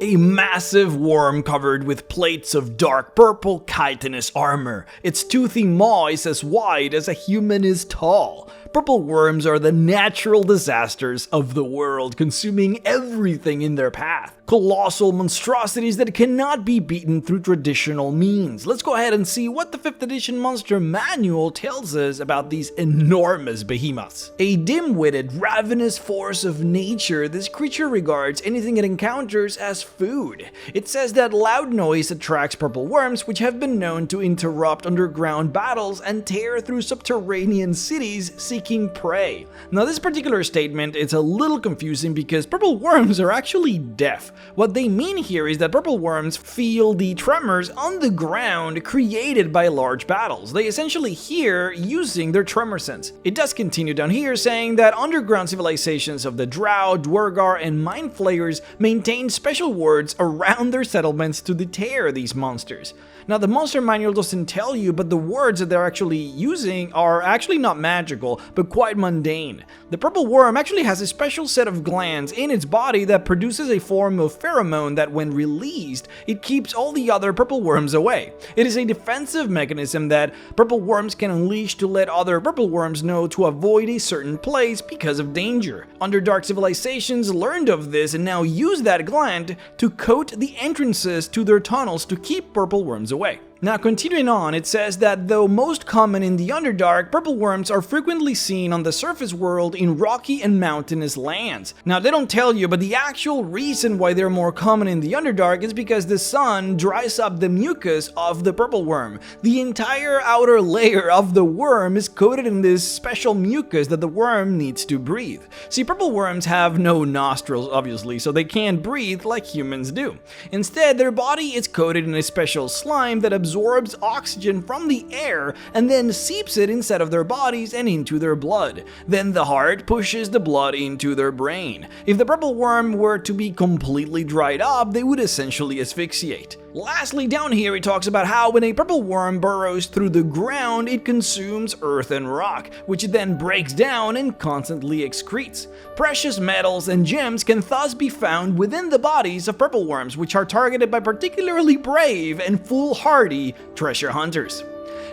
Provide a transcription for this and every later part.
A massive worm covered with plates of dark purple chitinous armor. Its toothy maw is as wide as a human is tall. Purple worms are the natural disasters of the world, consuming everything in their path. Colossal monstrosities that cannot be beaten through traditional means. Let's go ahead and see what the 5th edition monster manual tells us about these enormous behemoths. A dim-witted, ravenous force of nature, this creature regards anything it encounters as food. It says that loud noise attracts purple worms, which have been known to interrupt underground battles and tear through subterranean cities seeking prey. Now, this particular statement is a little confusing because purple worms are actually deaf. What they mean here is that purple worms feel the tremors on the ground created by large battles. They essentially hear using their tremor sense. It does continue down here saying that underground civilizations of the Drow, Dwergar, and Mind Flayers maintain special wards around their settlements to deter these monsters. Now, the monster manual doesn't tell you, but the words that they're actually using are actually not magical, but quite mundane. The purple worm actually has a special set of glands in its body that produces a form of pheromone that, when released, it keeps all the other purple worms away. It is a defensive mechanism that purple worms can unleash to let other purple worms know to avoid a certain place because of danger. Underdark civilizations learned of this and now use that gland to coat the entrances to their tunnels to keep purple worms away. Now, continuing on, it says that though most common in the Underdark, purple worms are frequently seen on the surface world in rocky and mountainous lands. Now, they don't tell you, but the actual reason why they're more common in the Underdark is because the sun dries up the mucus of the purple worm. The entire outer layer of the worm is coated in this special mucus that the worm needs to breathe. See, purple worms have no nostrils, obviously, so they can't breathe like humans do. Instead, their body is coated in a special slime that absorbs oxygen from the air and then seeps it inside of their bodies and into their blood. Then the heart pushes the blood into their brain. If the purple worm were to be completely dried up, they would essentially asphyxiate. Lastly, down here it talks about how when a purple worm burrows through the ground, it consumes earth and rock, which it then breaks down and constantly excretes. Precious metals and gems can thus be found within the bodies of purple worms, which are targeted by particularly brave and foolhardy treasure hunters.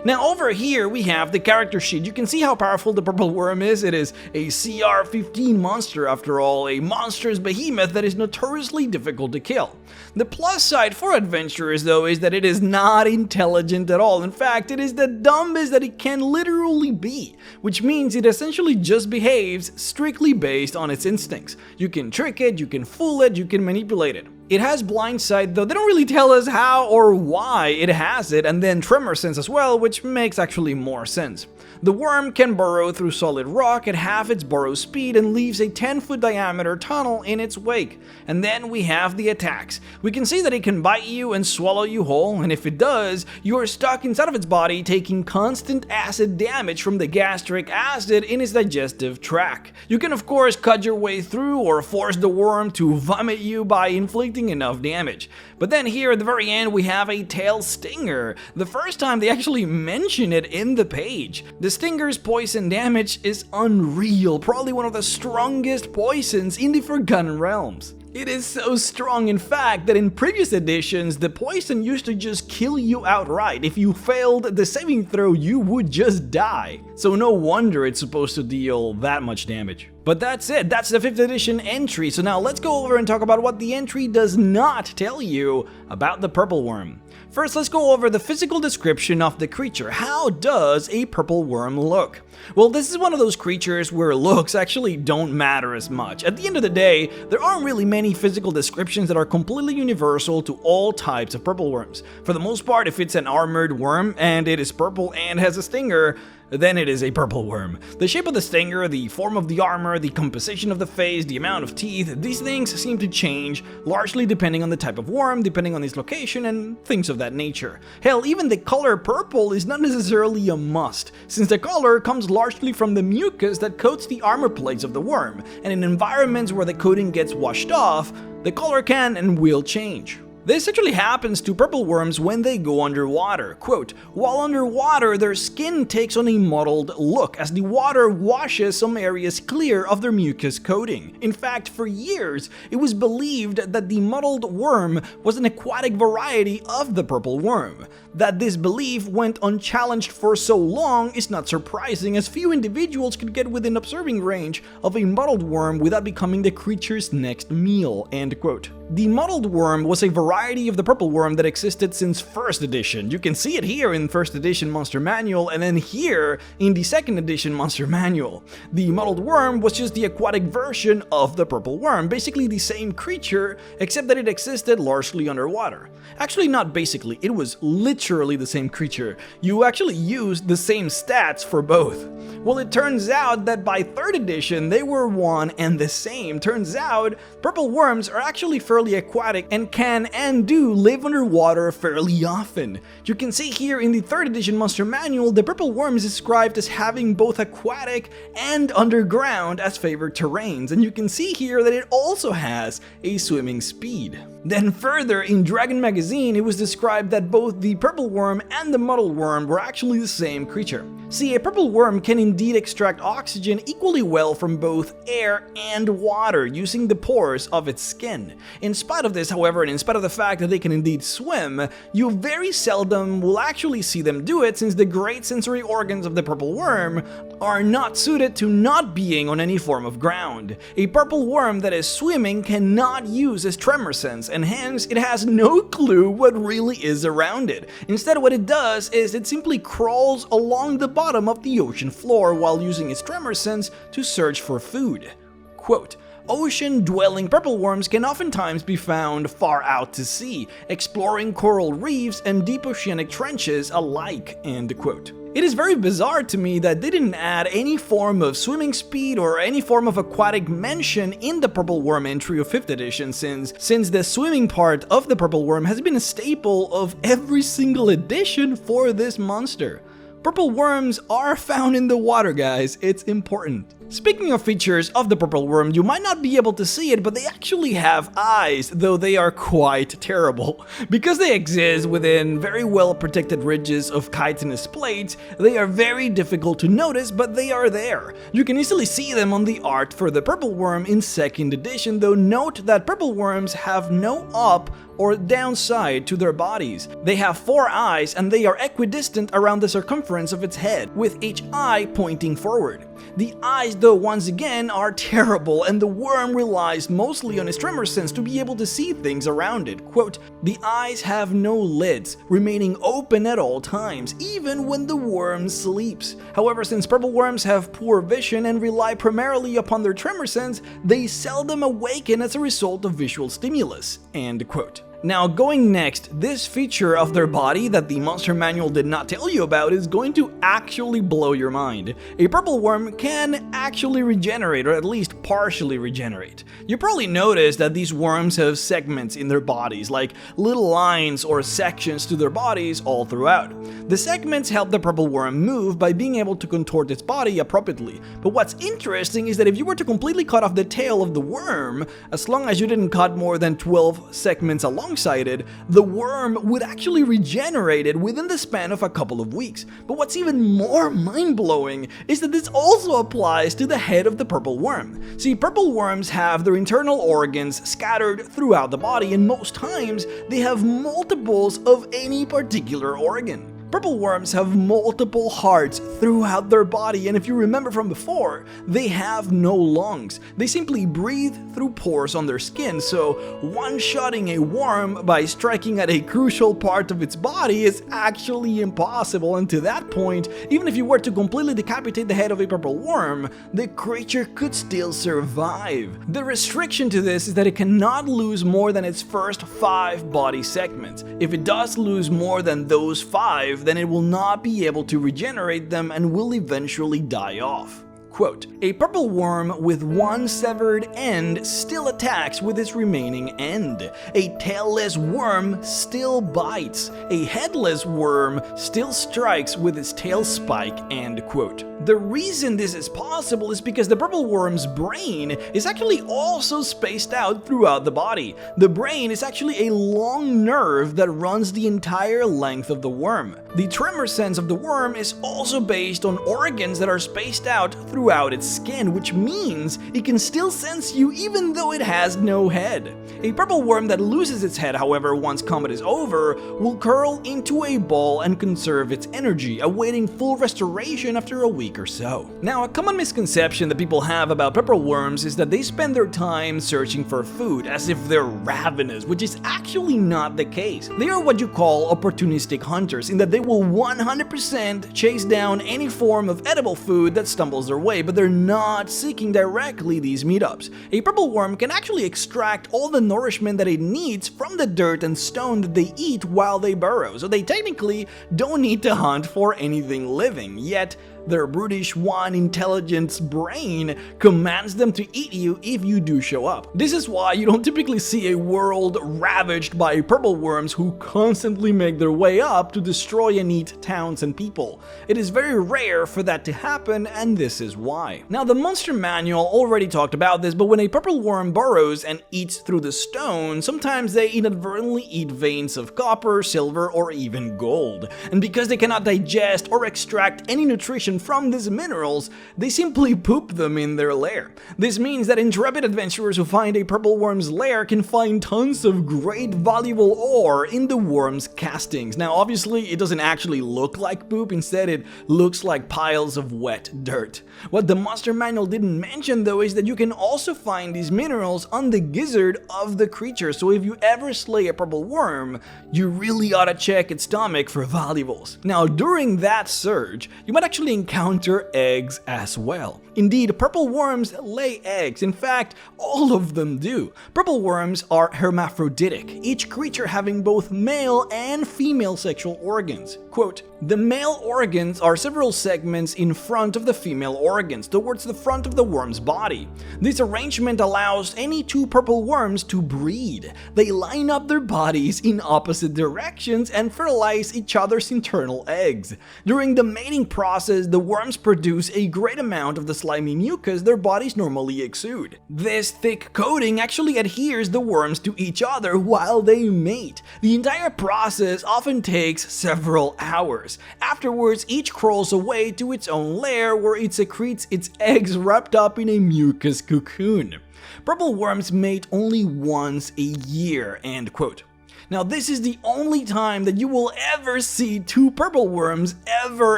Now, over here we have the character sheet. You can see how powerful the purple worm is. It is a CR 15 monster after all, a monstrous behemoth that is notoriously difficult to kill. The plus side for adventurers though is that it is not intelligent at all. In fact, it is the dumbest that it can literally be, which means it essentially just behaves strictly based on its instincts. You can trick it, you can fool it, you can manipulate it. It has blind sight, though they don't really tell us how or why it has it, and then tremor sense as well, which makes actually more sense. The worm can burrow through solid rock at half its burrow speed and leaves a 10-foot diameter tunnel in its wake. And then we have the attacks. We can see that it can bite you and swallow you whole, and if it does, you are stuck inside of its body taking constant acid damage from the gastric acid in its digestive tract. You can of course cut your way through or force the worm to vomit you by inflicting enough damage. But then here at the very end we have a tail stinger. The first time they actually mention it in the page. The stinger's poison damage is unreal, probably one of the strongest poisons in the Forgotten Realms. It is so strong, in fact, that in previous editions, the poison used to just kill you outright. If you failed the saving throw, you would just die. So no wonder it's supposed to deal that much damage. But that's it, that's the 5th edition entry. So now let's go over and talk about what the entry does not tell you about the purple worm. First, let's go over the physical description of the creature. How does a purple worm look? Well, this is one of those creatures where looks actually don't matter as much. At the end of the day, there aren't really many physical descriptions that are completely universal to all types of purple worms. For the most part, if it's an armored worm and it is purple and has a stinger, then it is a purple worm. The shape of the stinger, the form of the armor, the composition of the face, the amount of teeth, these things seem to change, largely depending on the type of worm, depending on its location, and things of that nature. Hell, even the color purple is not necessarily a must, since the color comes largely from the mucus that coats the armor plates of the worm, and in environments where the coating gets washed off, the color can and will change. This actually happens to purple worms when they go underwater. Quote, while underwater, their skin takes on a mottled look as the water washes some areas clear of their mucus coating. In fact, for years, it was believed that the mottled worm was an aquatic variety of the purple worm. That this belief went unchallenged for so long is not surprising, as few individuals could get within observing range of a mottled worm without becoming the creature's next meal. End quote. The mottled worm was a variety of the purple worm that existed since 1st edition. You can see it here in 1st edition Monster Manual and then here in the 2nd edition Monster Manual. The mottled worm was just the aquatic version of the purple worm, basically the same creature except that it existed largely underwater. Actually, not basically, it was literally the same creature. You actually used the same stats for both. Well, it turns out that by 3rd edition they were one and the same. Turns out purple worms are actually fairly aquatic and can and do live underwater fairly often. You can see here in the 3rd edition Monster Manual, the purple worm is described as having both aquatic and underground as favored terrains, and you can see here that it also has a swimming speed. Then further, in Dragon Magazine, it was described that both the purple worm and the mottled worm were actually the same creature. See, a purple worm can indeed extract oxygen equally well from both air and water using the pores of its skin. In spite of this, however, and in spite of the fact that they can indeed swim, you very seldom will actually see them do it, since the great sensory organs of the purple worm are not suited to not being on any form of ground. A purple worm that is swimming cannot use its tremor sense, and hence it has no clue what really is around it. Instead, what it does is it simply crawls along the bottom of the ocean floor while using its tremor sense to search for food. Quote, ocean-dwelling purple worms can oftentimes be found far out to sea, exploring coral reefs and deep oceanic trenches alike. End quote. It is very bizarre to me that they didn't add any form of swimming speed or any form of aquatic mention in the purple worm entry of 5th edition, since the swimming part of the purple worm has been a staple of every single edition for this monster. Purple worms are found in the water, guys, it's important. Speaking of features of the purple worm, you might not be able to see it, but they actually have eyes, though they are quite terrible. Because they exist within very well protected ridges of chitinous plates, they are very difficult to notice, but they are there. You can easily see them on the art for the purple worm in 2nd edition, though note that purple worms have no up or downside to their bodies. They have 4 eyes and they are equidistant around the circumference of its head, with each eye pointing forward. The eyes, though, once again are terrible, and the worm relies mostly on its tremor sense to be able to see things around it. Quote, the eyes have no lids, remaining open at all times, even when the worm sleeps. However, since purple worms have poor vision and rely primarily upon their tremor sense, they seldom awaken as a result of visual stimulus. End quote. Now, going next, this feature of their body that the Monster Manual did not tell you about is going to actually blow your mind. A purple worm can actually regenerate, or at least partially regenerate. You probably noticed that these worms have segments in their bodies, like little lines or sections to their bodies all throughout. The segments help the purple worm move by being able to contort its body appropriately. But what's interesting is that if you were to completely cut off the tail of the worm, as long as you didn't cut more than 12 segments alongside it, the worm would actually regenerate it within the span of a couple of weeks. But what's even more mind-blowing is that this also applies to the head of the purple worm. See, purple worms have their internal organs scattered throughout the body, and most times they have multiples of any particular organ. Purple worms have multiple hearts throughout their body, and if you remember from before, they have no lungs. They simply breathe through pores on their skin, so one-shotting a worm by striking at a crucial part of its body is actually impossible, and to that point, even if you were to completely decapitate the head of a purple worm, the creature could still survive. The restriction to this is that it cannot lose more than its first 5 body segments. If it does lose more than those 5, then it will not be able to regenerate them and will eventually die off. Quote, "A purple worm with one severed end still attacks with its remaining end. A tailless worm still bites. A headless worm still strikes with its tail spike." End quote. The reason this is possible is because the purple worm's brain is actually also spaced out throughout the body. The brain is actually a long nerve that runs the entire length of the worm. The tremor sense of the worm is also based on organs that are spaced out throughout its skin, which means it can still sense you even though it has no head. A purple worm that loses its head, however, once combat is over, will curl into a ball and conserve its energy, awaiting full restoration after a week or so. Now, a common misconception that people have about purple worms is that they spend their time searching for food, as if they're ravenous, which is actually not the case. They are what you call opportunistic hunters, in that they will 100% chase down any form of edible food that stumbles their way, but they're not seeking directly these meetups. A purple worm can actually extract all the nourishment that it needs from the dirt and stone that they eat while they burrow, so they technically don't need to hunt for anything living, yet their brutish one intelligence brain commands them to eat you if you do show up. This is why you don't typically see a world ravaged by purple worms who constantly make their way up to destroy and eat towns and people. It is very rare for that to happen, and this is why. Now, the monster manual already talked about this, but when a purple worm burrows and eats through the stone, sometimes they inadvertently eat veins of copper, silver, or even gold. And because they cannot digest or extract any nutrition from these minerals, they simply poop them in their lair. This means that intrepid adventurers who find a purple worm's lair can find tons of great valuable ore in the worm's castings. Now, obviously, it doesn't actually look like poop, instead it looks like piles of wet dirt. What the monster manual didn't mention, though, is that you can also find these minerals on the gizzard of the creature, so if you ever slay a purple worm, you really ought to check its stomach for valuables. Now, during that search, you might actually encounter eggs as well. Indeed, purple worms lay eggs. In fact, all of them do. Purple worms are hermaphroditic, each creature having both male and female sexual organs. Quote, "The male organs are several segments in front of the female organs, towards the front of the worm's body. This arrangement allows any two purple worms to breed. They line up their bodies in opposite directions and fertilize each other's internal eggs. During the mating process, the worms produce a great amount of the slimy mucus their bodies normally exude. This thick coating actually adheres the worms to each other while they mate. The entire process often takes several hours. Afterwards, each crawls away to its own lair where it secretes its eggs wrapped up in a mucus cocoon. Purple worms mate only once a year." End quote. Now, this is the only time that you will ever see two purple worms ever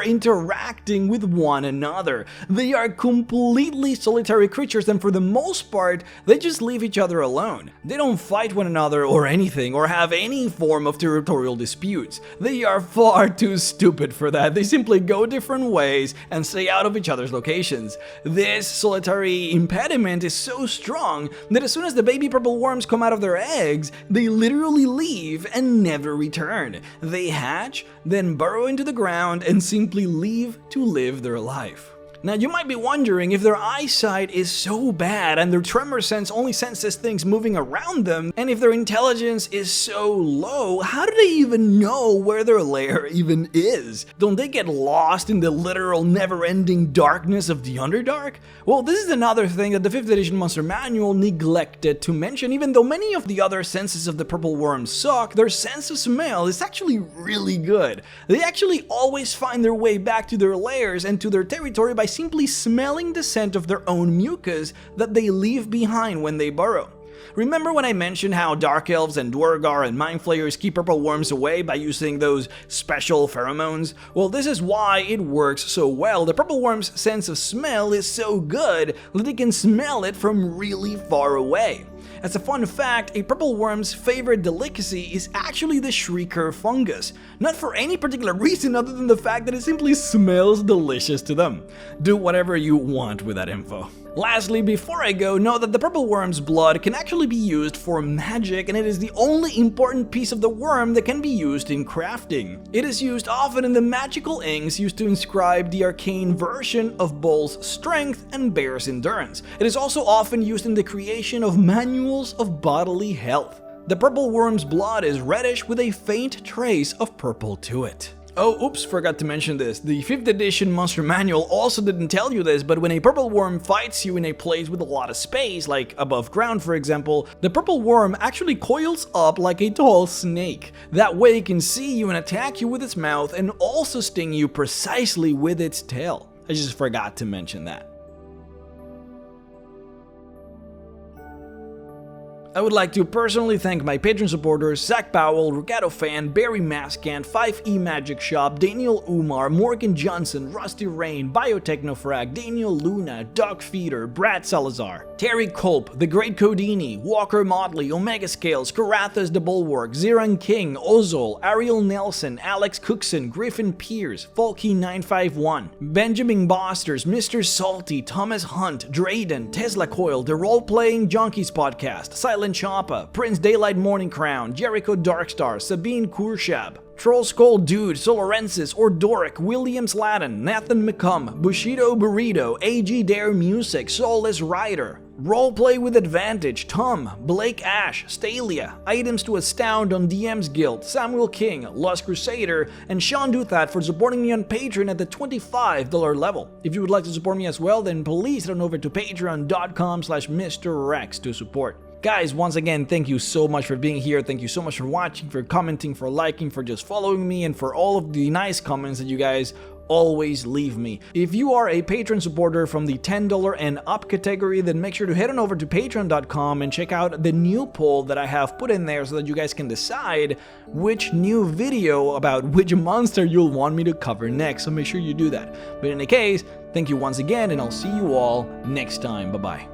interacting with one another. They are completely solitary creatures, and for the most part, they just leave each other alone. They don't fight one another or anything, or have any form of territorial disputes. They are far too stupid for that. They simply go different ways and stay out of each other's locations. This solitary impediment is so strong that as soon as the baby purple worms come out of their eggs, they literally leave and never return. They hatch, then burrow into the ground, and simply leave to live their life. Now, you might be wondering, if their eyesight is so bad and their tremor sense only senses things moving around them, and if their intelligence is so low, how do they even know where their lair even is? Don't they get lost in the literal never-ending darkness of the Underdark? Well, this is another thing that the 5th edition Monster Manual neglected to mention. Even though many of the other senses of the purple worms suck, their sense of smell is actually really good. They actually always find their way back to their lairs and to their territory by simply smelling the scent of their own mucus that they leave behind when they burrow. Remember when I mentioned how Dark Elves and Dwargar and Mind Flayers keep purple worms away by using those special pheromones? Well, this is why it works so well. The purple worm's sense of smell is so good that they can smell it from really far away. As a fun fact, a purple worm's favorite delicacy is actually the shrieker fungus. Not for any particular reason other than the fact that it simply smells delicious to them. Do whatever you want with that info. Lastly, before I go, know that the purple worm's blood can actually be used for magic, and it is the only important piece of the worm that can be used in crafting. It is used often in the magical inks used to inscribe the arcane version of Bull's strength and Bear's endurance. It is also often used in the creation of manuals of bodily health. The purple worm's blood is reddish with a faint trace of purple to it. Oh, oops, forgot to mention this. The 5th edition Monster Manual also didn't tell you this, but when a purple worm fights you in a place with a lot of space, like above ground for example, the purple worm actually coils up like a tall snake. That way it can see you and attack you with its mouth and also sting you precisely with its tail. I just forgot to mention that. I would like to personally thank my Patreon supporters Zach Powell, Rugato Fan, Barry Maskant, 5E Magic Shop, Daniel Umar, Morgan Johnson, Rusty Rain, Biotechnofrag, Daniel Luna, Doug Feeder, Brad Salazar, Terry Culp, The Great Codini, Walker Motley, Omega Scales, Karathas the Bulwark, Ziran King, Ozol, Ariel Nelson, Alex Cookson, Griffin Pierce, Folky951, Benjamin Bosters, Mr. Salty, Thomas Hunt, Drayden, Tesla Coil, The Role Playing Junkies Podcast, Silent Choppa, Prince Daylight Morning Crown, Jericho Darkstar, Sabine Kurshab, Troll Skull Dude, Solorensis, Ordoric, William Sladden, Nathan McCum, Bushido Burrito, AG Dare Music, Soulless Rider, Roleplay with Advantage, Tom, Blake Ash, Stalia, Items to Astound on DM's Guild, Samuel King, Lost Crusader, and Sean Duthat for supporting me on Patreon at the $25 level. If you would like to support me as well, then please head on over to patreon.com/MrRex to support. Guys, once again, thank you so much for being here. Thank you so much for watching, for commenting, for liking, for just following me, and for all of the nice comments that you guys always leave me. If you are a Patreon supporter from the $10 and up category, then make sure to head on over to patreon.com and check out the new poll that I have put in there so that you guys can decide which new video about which monster you'll want me to cover next. So make sure you do that. But in any case, thank you once again, and I'll see you all next time. Bye-bye.